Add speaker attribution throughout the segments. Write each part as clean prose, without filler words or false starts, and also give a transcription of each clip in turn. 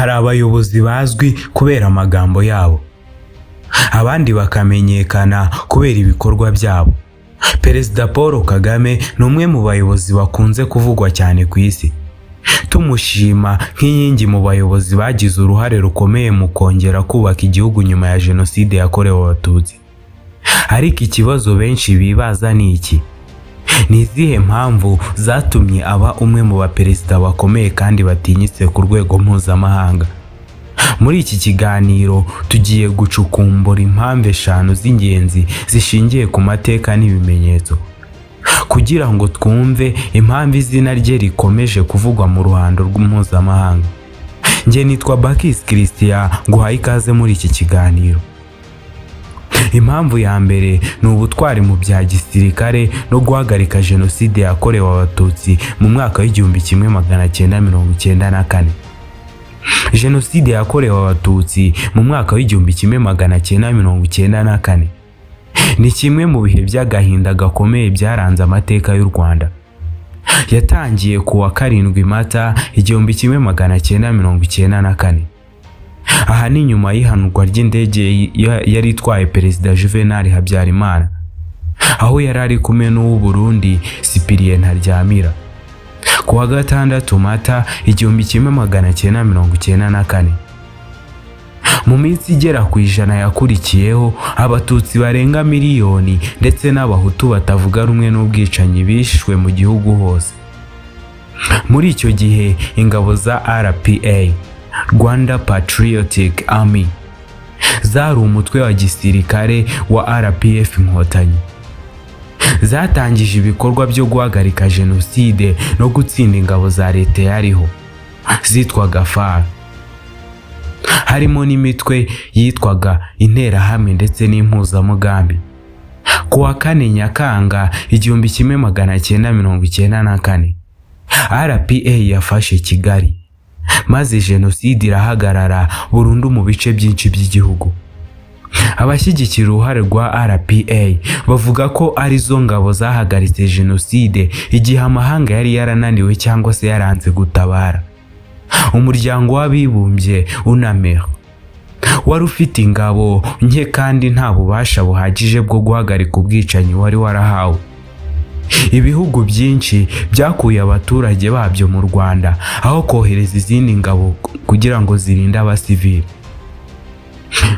Speaker 1: Hari abayobozi bazwi kubera amagambo yabo, abandi bakamenyekana kubera ibikorwa byabo. Perezida Paul Kagame ni umwe mu bayobozi bakunze kuvugwa cyane ku isi. Tumushima nk'inkingi mu bayobozi bagize uruhare rukomeye mu kongera kubaka igihugu nyuma ya Jenoside yakorewe Abatutsi. Ariko ikibazo benshi bibaza ni iki: ni izihe mpamvu zatumye aba umwe mu baperezida bakomeye kandi batinyitse ku rwego mpuzamahanga? Muri iki kiganiro tugiye gucukumbura impamvu 5 z'ingenzi zishingiye ku mateka n'ibimenyetso, kugira ngo twumve impamvu izina rye rikomeje kuvugwa mu ruhando mpuzamahanga. Njye nitwa Bakis Christian, nguhaye ikaze muri iki kiganiro. Impamvu ya mbere ni ubutwari mu bya gisirikare no guhagarika Jenoside yakorewe Abatutsi mu mwaka w'1994. Jenoside yakorewe Abatutsi mu mwaka w'1994 ni kimwe mu bihe by'agahinda gakomeye byaranze amateka y'u Rwanda. Yatangiye ku wa 7 Mata 1994. Aha ni nyuma y'ihanurwa ry'indege yari itwaye Perezida Juvenal Habyarimana, aho yari ari kumwe n'uw'u Burundi Cyprien Ntaryamira. Ku wa 6 Mata 1994, mu minsi igera ku 100 yakurikiyeho, Abatutsi barenga miliyoni ndetse n'Abahutu batavuga rumwe n'ubwicanyi bishwe mu gihugu hose. Muri icyo gihe ingabo za RPA, Rwanda Patriotic Army, zari umutwe wa gisirikare wa RPF Inkotanyi. Zatangije ibikorwa byo guhagarika Jenoside no gutsinda ingabo za leta yariho zitwaga FAR. Harimo n'imitwe yitwaga Interahamwe ndetse n'Impuzamugambi. Ku wa 4 Nyakanga 1994, RPA yafashe Kigali, maze Jenoside irahagarara burundu mu bice byinshi by'igihugu. Abashyigikira uruhare rwa RPA bavuga ko arizo ngabo zahagaritse Jenoside igihe amahanga yari yarananiwe cyangwa se yaranze gutabara. Umuryango w'Abibumbye UNAMIR wari ufite ingabo nke kandi nta bubasha buhagije bwo guhagarika ubwicanyi wari warahawe. Ibihugu byinshi byakuye abaturage babyo mu Rwanda aho kohereza izindi ngabo kugira ngo zirinde abasivili.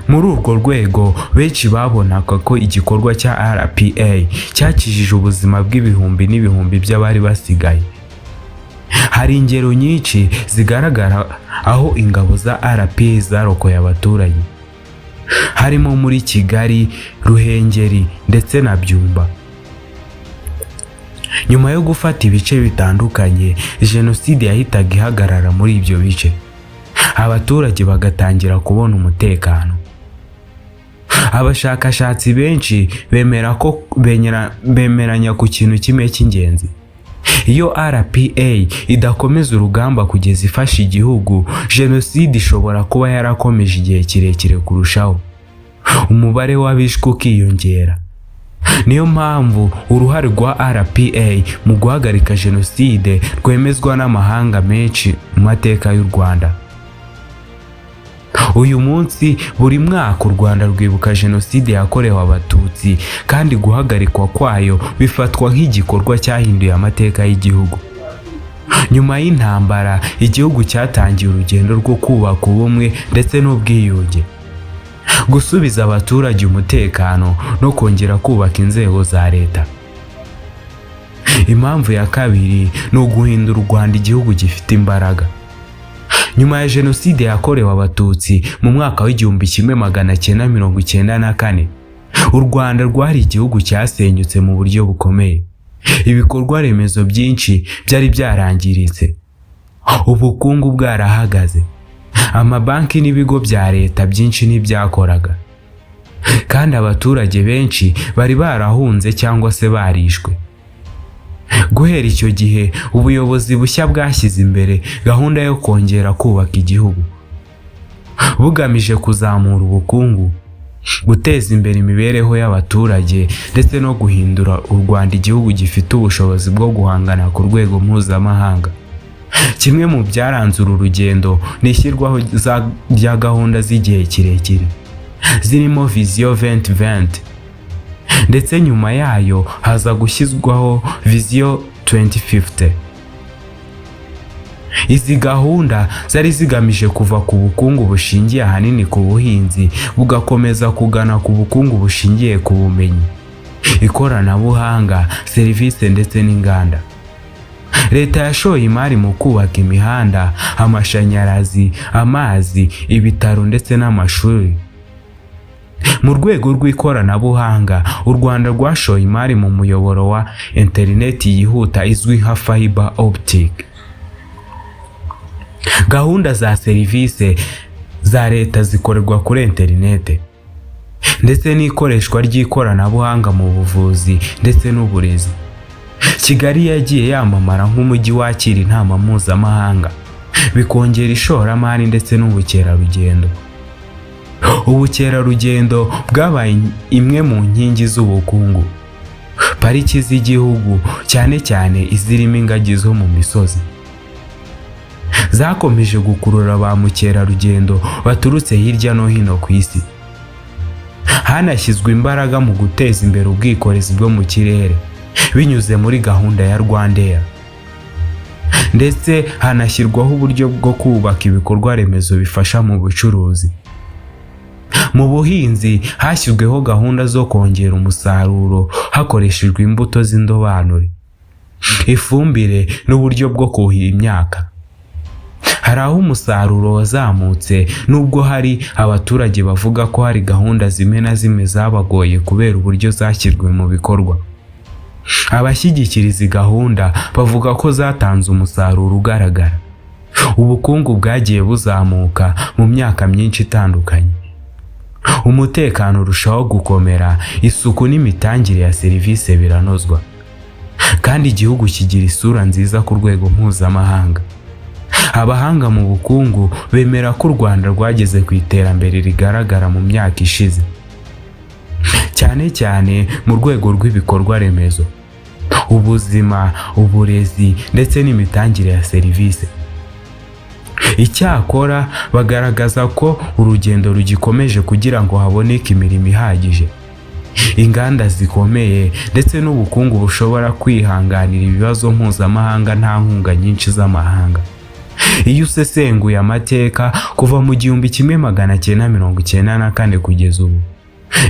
Speaker 1: Muri urwo rwego, benshi babonaga ko igikorwa cya RPA cyakijije ubuzima bw'ibihumbi n'ibihumbi by'abari basigaye. Hari ingero nyinshi zigaragara aho ingabo za RPA zarokoye abaturage, harimo muri Kigali, Ruhengeri ndetse na Byumba. Nyuma yo gufata ibice bitandukanye, Jenoside yahitaga ihagarara muri ibyo bice, abaturage bagatangira kubona umutekano. Abashakashatsi benshi bemeranya ku kintu kimwe cy'ingenzi: iyo RPA idakomeza urugamba kugeza ifashe igihugu, Jenoside ishobora kuba yarakomeje igihe kirekire kurushaho, umubare w'abishwe ukiyongera. Niyo mpamvu uruhare rwa RPA mu guhagarika Jenoside rwemezwa n'amahanga menshi mu mateka y'u Rwanda. Uyu munsi, buri mwaka u Rwanda rwibuka Jenoside yakorewe Abatutsi, kandi guhagarikwa kwayo bifatwa nk'igikorwa cyahinduye amateka y'igihugu. Nyuma y'intambara, igihugu cyatangiye urugendo rwo kubaka ubumwe ndetse n'ubwiyunge, gusubiza abaturage umutekano no kongera kubaka inzego za leta. Impamvu ya kabiri ni uguhindura u Rwanda igihugu gifite imbaraga. Nyuma ya Jenoside yakorewe Abatutsi mu mwaka w'1994, u Rwanda rwari igihugu cyasenyutse mu buryo bukomeye. Ibikorwa remezo byinshi byari byarangiritse, ubukungu bwarahagaze, amabanki n'ibigo bya leta byinshi ntibyakoraga, kandi abaturage benshi bari barahunze cyangwa se barishwe. Guhera icyo gihe, ubuyobozi bushya bwashyize imbere gahunda yo kongera kubaka igihugu, bugamije kuzamura ubukungu, guteza imbere imibereho y'abaturage ndetse no guhindura u Rwanda igihugu gifite ubushobozi bwo guhangana ku rwego mpuzamahanga. Kimwe mu byaranze uru rugendo ni ishyirwaho rya gahunda z'igihe kirekire zirimo Vision 2020 ndetse nyuma yayo haza gushyirwaho Vision 2050. Izi gahunda zari zigamije kuva ku bukungu bushingiye ahanini ku buhinzi bugakomeza kugana ku bukungu bushingiye ku bumenyi, ikoranabuhanga, serivisi ndetse n'inganda. Leta yashoye imari mu kubaka imihanda, amashanyarazi, amazi, ibitaro ndetse n'amashuri. Mu rwego rw'ikoranabuhanga, u Rwanda rwashoye imari mu muyoboro wa interineti yihuta izwi nka fiber optic. Gahunda za serivisi za leta zikorerwa kuri interineti ndetse n'ikoreshwa ry'ikoranabuhanga mu buvuzi ndetse n'uburezi. Kigali yagiye yamamara nk'umujyi wakira inama mpuzamahanga, bikongera ishoramari ndetse n'ubukerarugendo. Ubukerarugendo bwabaye imwe mu nkingi z'ubukungu. Pariki z'igihugu, cyane cyane izirimo ingagi zo mu misozi, zakomeje gukurura ba mukerarugendo baturutse hirya no hino ku isi. Hanashyizwe imbaraga mu guteza imbere ubwikorezi bwo mu kirere binyuze muri gahunda ya Rwandair, ndetse hanashyirwaho uburyo bwo kubaka ibikorwa remezo bifasha mu bucuruzi. Mu buhinzi hashyizweho gahunda zo kongera umusaruro hakoreshejwe imbuto z'indobanure, ifumbire n'uburyo bwo kuhira imyaka. Hari aho umusaruro wazamutse nubwo hari abaturage bavuga ko hari gahunda zimwe na zimwe zabagoye kubera uburyo zashyirwe mu bikorwa. Abashyigikira izi gahunda bavuga ko zatanze umusaruro ugaragara. Ubukungu bwagiye buzamuka mu myaka myinshi itandukanye. Umutekano urushaho gukomera, isuku n'imitangire ya serivisi biranozwa, kandi igihugu kigira isura nziza ku rwego mpuzamahanga. Abahanga mu bukungu bemera ko u Rwanda rwageze ku iterambere rigaragara mu myaka ishize, cyane cyane mu rwego rw'ibikorwa remezo, ubuzima, uburezi ndetse n'imitangire ya serivisi. Icyakora bagaragaza ko urugendo rugikomeje kugira ngo haboneke imirimo ihagije, inganda zikomeye ndetse n'ubukungu bushobora kwihanganira ibibazo mpuzamahanga nta nkunga nyinshi z'amahanga. Iyo usesenguye amateka kuva mu 1994 kugeza ubu,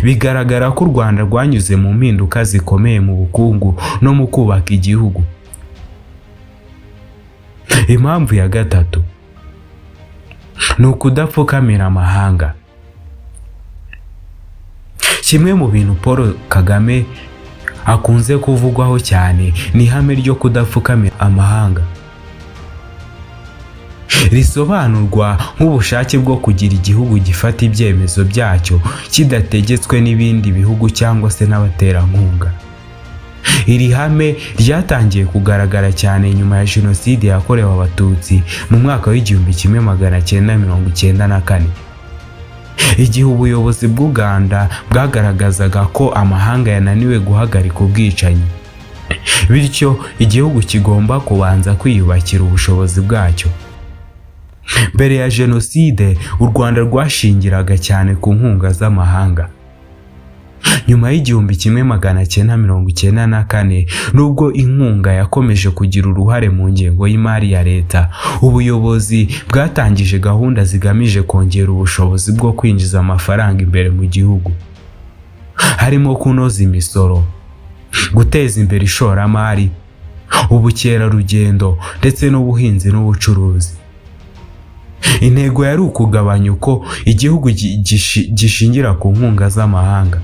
Speaker 1: bigaragara ko u Rwanda rwanyuze mu mpinduka zikomeye mu bukungu no mu kubaka igihugu. Impamvu ya gatatu ni ukudapfukamira amahanga. Kimwe mu bintu Paul Kagame akunze kuvugwaho cyane ni ihame ryo kudapfukamira amahanga. Risobanurwa nk'ubushake bwo kugira igihugu gifata ibyemezo byacyo kidategetswe n'ibindi bihugu cyangwa se n'abaterankunga. Iri hame ryatangiye kugaragara cyane nyuma ya Jenoside yakorewe Abatutsi mu mwaka w'1994, igihe ubuyobozi bw'u Rwanda bwagaragazaga ko amahanga yananiwe guhagarika ubwicanyi, bityo igihugu kigomba kubanza kwiyubakira ubushobozi bwacyo. Mbere ya Jenoside, u Rwanda rwashingiraga cyane ku nkunga z'amahanga. Nyuma y'1994, nubwo inkunga yakomeje kugira uruhare mu ngengo y'imari ya leta, ubuyobozi bwatangije gahunda zigamije kongera ubushobozi bwo kwinjiza amafaranga imbere mu gihugu, harimo kunoza imisoro, guteza imbere ishoramari, ubukerarugendo ndetse n'ubuhinzi n'ubucuruzi. Intego yari ukugabanya uko igihugu gishingira ku nkunga z'amahanga.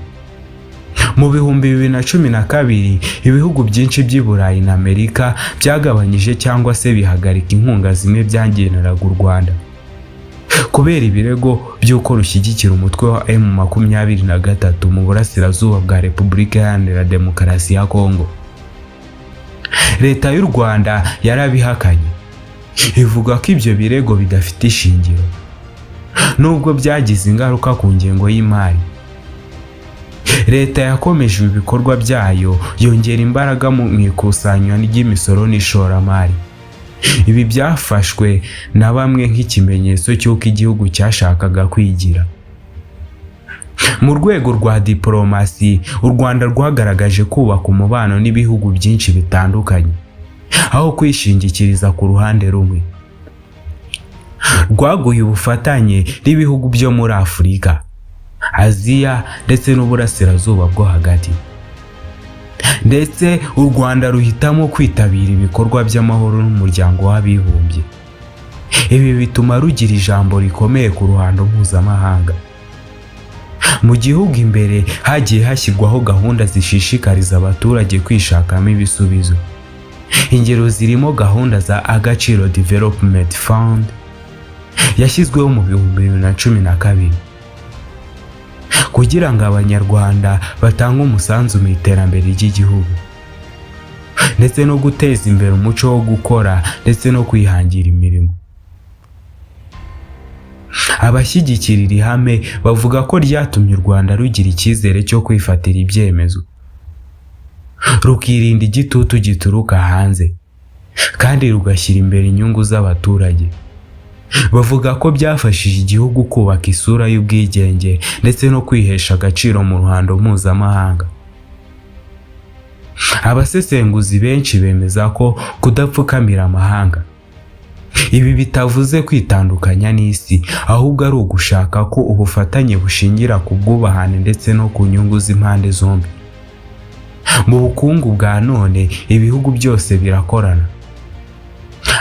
Speaker 1: Mu 2012, ibihugu byinshi by'i Burayi na Amerika byagabanyije cyangwa se bihagarika inkunga zimwe byageneraga u Rwanda kubera ibirego by'uko rushyigikira umutwe wa M23 mu burasirazuba bwa Repubulika Iharanira Demokarasi ya Kongo. Leta y'u Rwanda yarabihakanye, ivuga ko ibyo birego bidafite ishingiro, nubwo byagize ingaruka ku ngengo y'imari. Leta yakomeje ibikorwa byayo, yongera imbaraga mu ikusanywa ry'imisoro n'ishoramari, Ibi byafashwe na bamwe nk'ikimenyetso cy'uko igihugu cyashakaga kwigira. Mu rwego rwa diplomasi, u Rwanda rwagaragaje kubaka umubano n'ibihugu byinshi bitandukanye, aho kwishingikiriza ku ruhande rumwe. Rwaguye ubufatanye n'ibihugu byo muri Afurika, Aziya ndetse n'Uburasirazuba bwo hagati. Ndetse u Rwanda ruhitamo kwitabira ibikorwa by'amahoro n'umuryango w'abibumbye. Ibi bituma rugira ijambo rikomeye ku ruhando mpuzamahanga. Mu gihugu imbere hagiye hashyirwaho gahunda zishishikariza abaturage kwishakamo ibisubizo. Ingero zirimo gahunda za Agaciro Development Fund yashyizweho mu 2012 kugira ngo Abanyarwanda batange umusanzu mu iterambere ry'igihugu, ndetse no guteza imbere umuco wo gukora ndetse no kwihangira imirimo. Abashyigikira iri hame bavuga ko ryatumye u Rwanda rugira icyizere cyo kwifatira ibyemezo, rukirinda igitutu gituruka hanze, kandi rugashyira imbere inyungu z'abaturage. Bavuga ko byafashije igihugu kubaka isura y'ubwigenge ndetse no kwihesha agaciro mu ruhando mpuzamahanga. Abasesenguzi benshi bemeza ko kudapfukamira amahanga ibi bitavuze kwitandukanya n'isi, ahubwo ari ugushaka ko ubufatanye bushingira ku bwubahane ndetse no ku nyungu z'impande zombi. Mu bukungu bwa none ibihugu byose birakorana,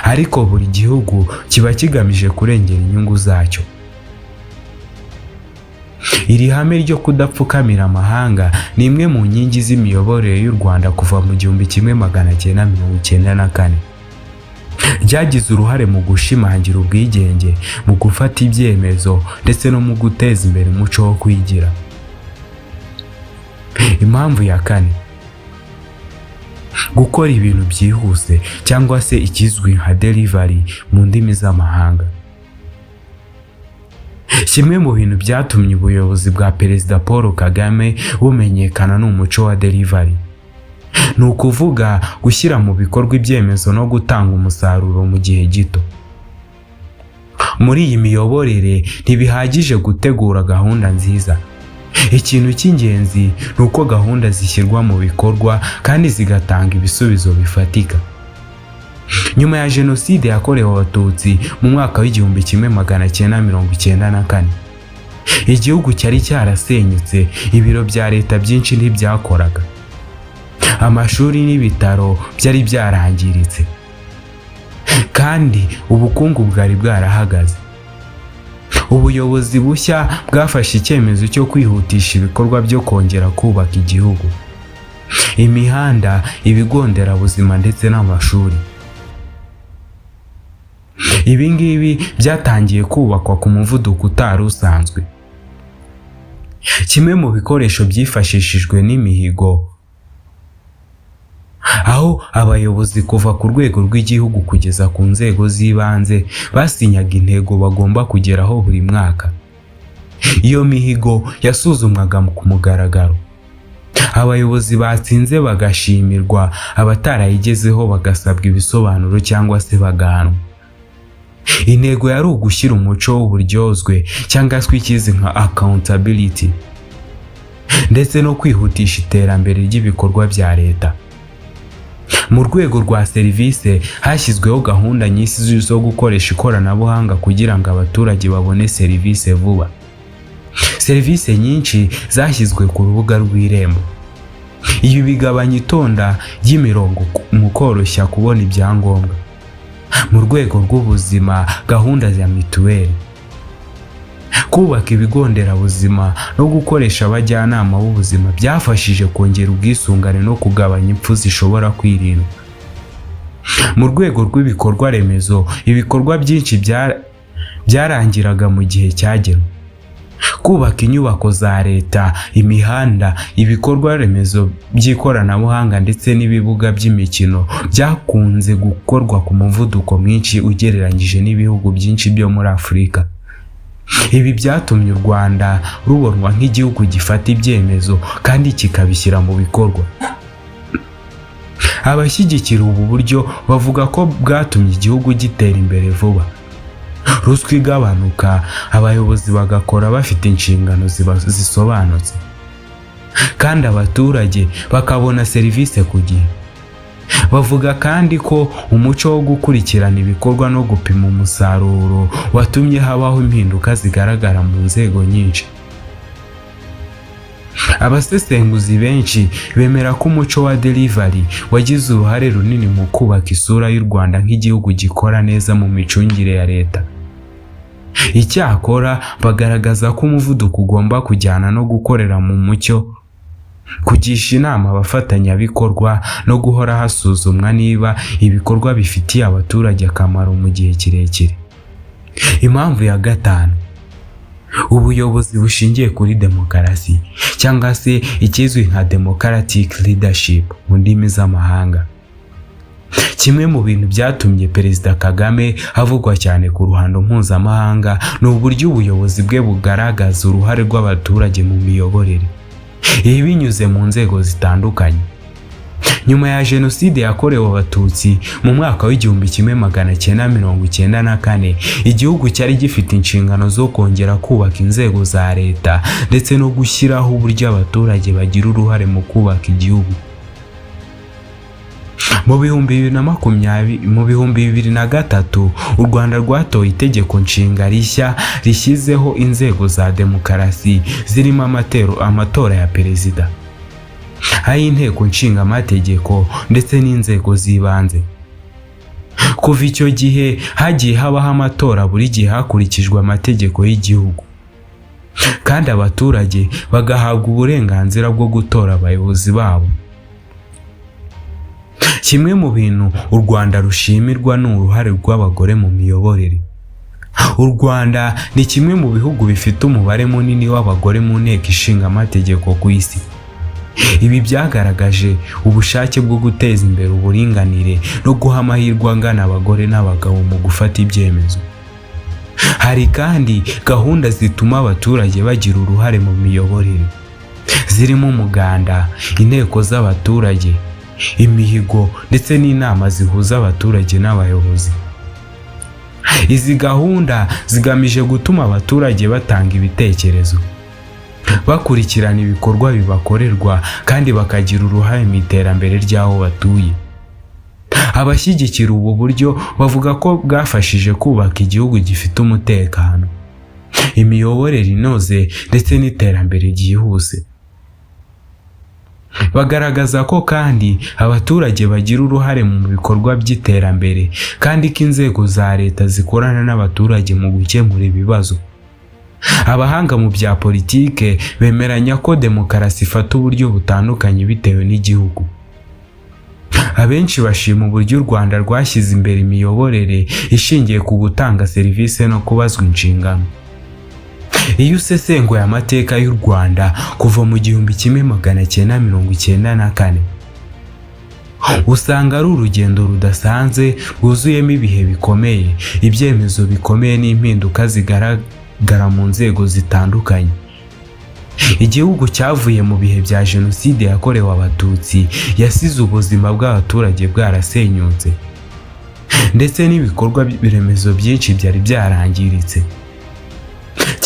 Speaker 1: ariko buri gihugu kiba kigamije kurengera inyungu zacyo. Iri hame ryo kudapfukamira amahanga ni imwe mu nkingi z'imiyoborere y'u Rwanda kuva mu 1994. Ryagize uruhare mu gushimangira ubwigenge, mu gufata ibyemezo ndetse no mu guteza imbere umuco wo kwigira. Impamvu ya kane: gukora ibintu byihuse cyangwa se ikizwi nka delivery mu ndimi z'amahanga. Kimwe mu bintu byatumye ubuyobozi bwa Perezida Paul Kagame bumenyekana n'umuco wa delivery. Ni ukuvuga gushyira mu bikorwa ibyemezo no gutanga umusaruro mu gihe gito. Muri iyi miyoborere ntibihagije gutegura gahunda nziza. Ikintu cy'ingenzi ni uko gahunda zishyirwa mu bikorwa kandi zigatanga ibisubizo bifatika. Nyuma ya Jenoside yakorewe Abatutsi mu mwaka w'1994, igihugu cyari cyarasenyutse, ibiro bya leta byinshi ntibyakoraga, amashuri n'ibitaro byari byarangiritse, kandi ubukungu bwari bwarahagaze. Ubuyobozi bushya bwafashe icyemezo cyo kwihutisha ibikorwa byo kongera kubaka igihugu, imihanda, ibigo nderabuzima ndetse n'amashuri. Ibi ngibi byatangiye kubakwa ku muvuduko utari usanzwe. Kimwe mu bikoresho byifashishijwe n'imihigo, aho abayobozi kuva ku rwego rw'igihugu kugeza ku nzego z'ibanze basinyaga intego bagomba kugeraho buri mwaka. Iyo mihigo yasuzumwaga ku mugaragaro. Abayobozi batsinze bagashimirwa, abatarayigezeho bagasabwa ibisobanuro cyangwa se bagahanwa. Intego yari ugushyira umuco w'uburyozwe cyangwa se ikizwi nka accountability, ndetse no kwihutisha iterambere ry'ibikorwa bya leta. Mu rwego rwa serivisi hashyizweho gahunda nyinshi zo gukoresha ikoranabuhanga kugira ngo abaturage babone serivisi vuba. Serivisi nyinshi zashyizwe ku rubuga rw'Irembo. Ibi bigabanya itonda ry'imirongo mu koroshya kubona ibyangombwa. Mu rwego rw'ubuzima, gahunda ya mituweli, kubaka ibigo nderabuzima no gukoresha abajyanama b'ubuzima byafashije kongera ubwisungane no kugabanya impfu zishobora kwirindwa. Mu rwego rw'ibikorwa remezo, ibikorwa byinshi byarangiraga mu gihe cyagenwe. Kubaka inyubako za leta, imihanda, ibikorwa remezo by'ikoranabuhanga ndetse n'ibibuga by'imikino byakunze gukorwa ku muvuduko mwinshi ugereranyije n'ibihugu byinshi byo muri Afurika. Ibi byatumye u Rwanda rubonwa nk'igihugu gifata ibyemezo kandi kikabishyira mu bikorwa. Abashyigikira ubu buryo bavuga ko bwatumye igihugu gitera imbere vuba, ruswa igabanuka, abayobozi bagakora bafite inshingano zisobanutse, kandi abaturage bakabona serivisi ku gihe. Bavuga kandi ko umuco wo gukurikirana ibikorwa no gupima umusaruro watumye habaho impinduka zigaragara mu nzego nyinshi. Abasesenguzi benshi bemera ko umuco wa delivery wagize uruhare runini mu kubaka isura y'u Rwanda nk'igihugu gikora neza mu micungire ya leta. Icyakora bagaragaza ko umuvuduko ugomba kujyana no gukorera mu mucyo, kugisha inama abafatanyabikorwa no guhora hasuzumwa niba ibikorwa bifitiye abaturage akamaro mu gihe kirekire. Impamvu ya gatanu, ubuyobozi bushingiye kuri demokarasi cyangwa se ikizwi nka democratic leadership mu ndimi z'amahanga. Kimwe mu bintu byatumye Perezida Kagame avugwa cyane ku ruhando mpuzamahanga ni uburyo ubuyobozi bwe bugaragaza uruhare rw'abaturage mu miyoborere. Ibi binyuze mu nzego zitandukanye. Nyuma ya Jenoside yakorewe Abatutsi mu mwaka w'1994, igihugu cyari gifite inshingano zo kongera kubaka inzego za leta ndetse no gushyiraho uburyo abaturage bagira uruhare mu kubaka igihugu. Mu 2023 u Rwanda rwatoye itegeko nshinga rishya rishyizeho inzego za demokarasi zirimo amatora ya perezida, ay'inteko nshinga amategeko ndetse n'inzego z'ibanze. Kuva icyo gihe hagiye habaho amatora buri gihe hakurikijwe amategeko y'igihugu, kandi abaturage bagahabwa uburenganzira bwo gutora abayobozi babo. Kimwe mu bintu u Rwanda rushimirwa ni uruhare rw'abagore mu miyoborere. U Rwanda ni kimwe mu bihugu bifite umubare munini w'abagore mu nteko ishinga amategeko ku isi. Ibi byagaragaje ubushake bwo guteza imbere uburinganire no guha amahirwe angana abagore n'abagabo mu gufata ibyemezo. Hari kandi gahunda zituma abaturage bagira uruhare mu miyoborere, zirimo umuganda, inteko z'abaturage, imihigo ndetse n'inama zihuza abaturage n'abayobozi. Izi gahunda zigamije gutuma abaturage batanga ibitekerezo, bakurikirana ibikorwa bibakorerwa kandi bakagira uruhare mu iterambere ry'aho batuye. Abashyigikira ubu buryo bavuga ko bwafashije kubaka igihugu gifite umutekano, imiyoborere inoze ndetse n'iterambere ryihuse. Bagaragaza ko kandi abaturage bagira uruhare mu bikorwa by'iterambere kandi ko inzego za leta zikorana n'abaturage mu gukemura ibibazo. Abahanga mu bya politike bemeranya ko demokarasi ifata uburyo butandukanye bitewe n'igihugu. Abenshi bashima uburyo u Rwanda rwashyize imbere imiyoborere ishingiye ku gutanga serivisi no kubazwa inshingano. Iyo usesenguye amateka y'u Rwanda kuva mu 1994, usanga ari urugendo rudasanzwe rwuzuyemo ibihe bikomeye, ibyemezo bikomeye n'impinduka zigaragara mu nzego zitandukanye. Igihugu cyavuye mu bihe bya Jenoside yakorewe Abatutsi yasize ubuzima bw'abaturage bwarasenyutse, ndetse n'ibikorwa remezo byinshi byari byarangiritse.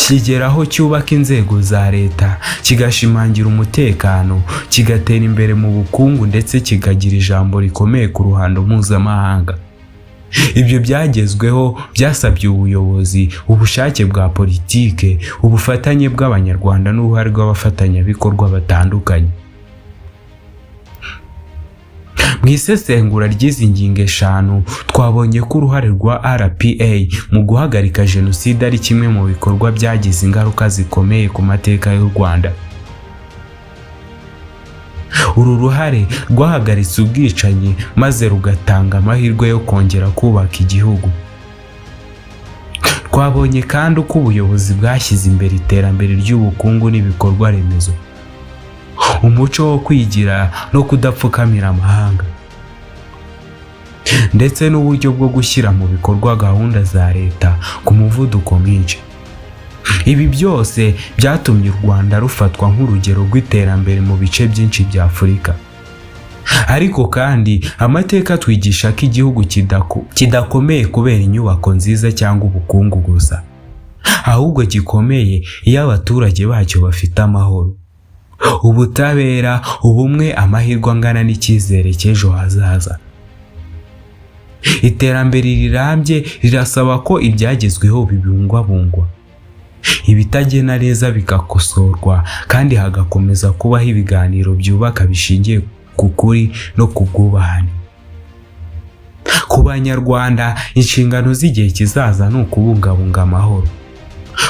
Speaker 1: Kigeraho cyubaka inzego za leta, kigashimangira umutekano, kigatera imbere mu bukungu ndetse kikagira ijambo rikomeye ku ruhando mpuzamahanga. Ibyo byagezweho byasabye ubuyobozi, ubushake bwa politike, ubufatanye bw'Abanyarwanda n'uruhare rw'abafatanyabikorwa batandukanye. Mu isesengura ry'izi ngingo eshanu twabonye ko uruhare rwa RPA mu guhagarika Jenoside ari kimwe mu bikorwa byagize ingaruka zikomeye ku mateka y'u Rwanda. Uru ruhare rwahagaritse ubwicanyi maze rugatanga amahirwe yo kongera kubaka igihugu. Twabonye kandi uko ubuyobozi bwashyize imbere iterambere ry'ubukungu n'ibikorwa remezo, umuco wo kwigira no kudapfukamira amahanga, ndetse n'uburyo bwo gushyira mu bikorwa gahunda za leta ku muvuduko mwinshi. Ibi byose byatumye u Rwanda rufatwa nk'urugero rw'iterambere mu bice byinshi bya Afurika. ariko kandi amateka atwigisha ko igihugu kidakomeye kubera inyubako nziza cyangwa ubukungu gusa, ahubwo gikomeye iyo abaturage bacyo bafite amahoro, ubutabera, ubumwe, amahirwe angana n'icyizere cy'ejo hazaza. Iterambere rirambye rirasaba ko ibyagezweho bibungwabungwa, ibitagenda neza bigakosorwa, kandi hagakomeza kubaho ibiganiro byubaka bishingiye ku kuri no ku bwubahane. Ku Banyarwanda, inshingano z'igihe kizaza ni ukubungabunga amahoro,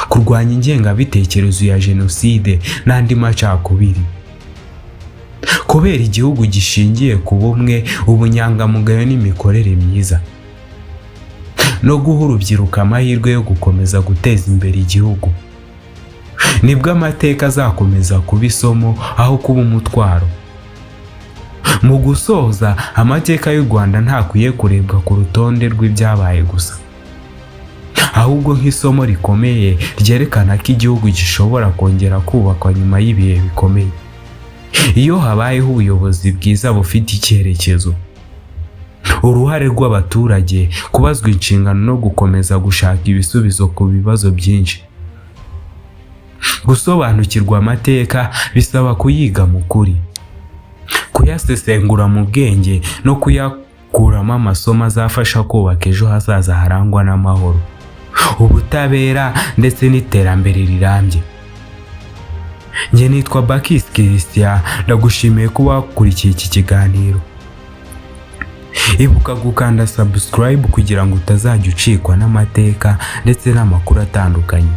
Speaker 1: kurwanya ingengabitekerezo ya Jenoside n'andi macakubiri, kubera igihugu gishingiye ku bumwe, ubunyangamugayo n'imikorere myiza, no guha urubyiruko amahirwe yo gukomeza guteza imbere igihugu. Nibwo amateka azakomeza kuba isomo aho kuba umutwaro. Mu gusoza, amateka y'u Rwanda ntakwiye kurebwa ku rutonde rw'ibyabaye gusa, ahubwo nk'isomo rikomeye ryerekana ko igihugu gishobora kongera kubakwa nyuma y'ibihe bikomeye, iyo habayeho ubuyobozi bwiza bufite icyerekezo, uruhare rw'abaturage, kubazwa inshingano no gukomeza gushaka ibisubizo ku bibazo byinshi. Gusobanukirwa amateka bisaba kuyiga mu kuri, kuyasesengura mu bwenge no kuyakuramo amasomo azafasha kubaka ejo hazaza harangwa n'amahoro, ubutabera ndetse n'iterambere rirambye. Njye nitwa Bakis Christian, ndagushimiye kuba wakurikiye iki kiganiro. Ibuka gukanda subscribe kugira ngo utazajya ucikwa n'amateka ndetse n'amakuru atandukanye.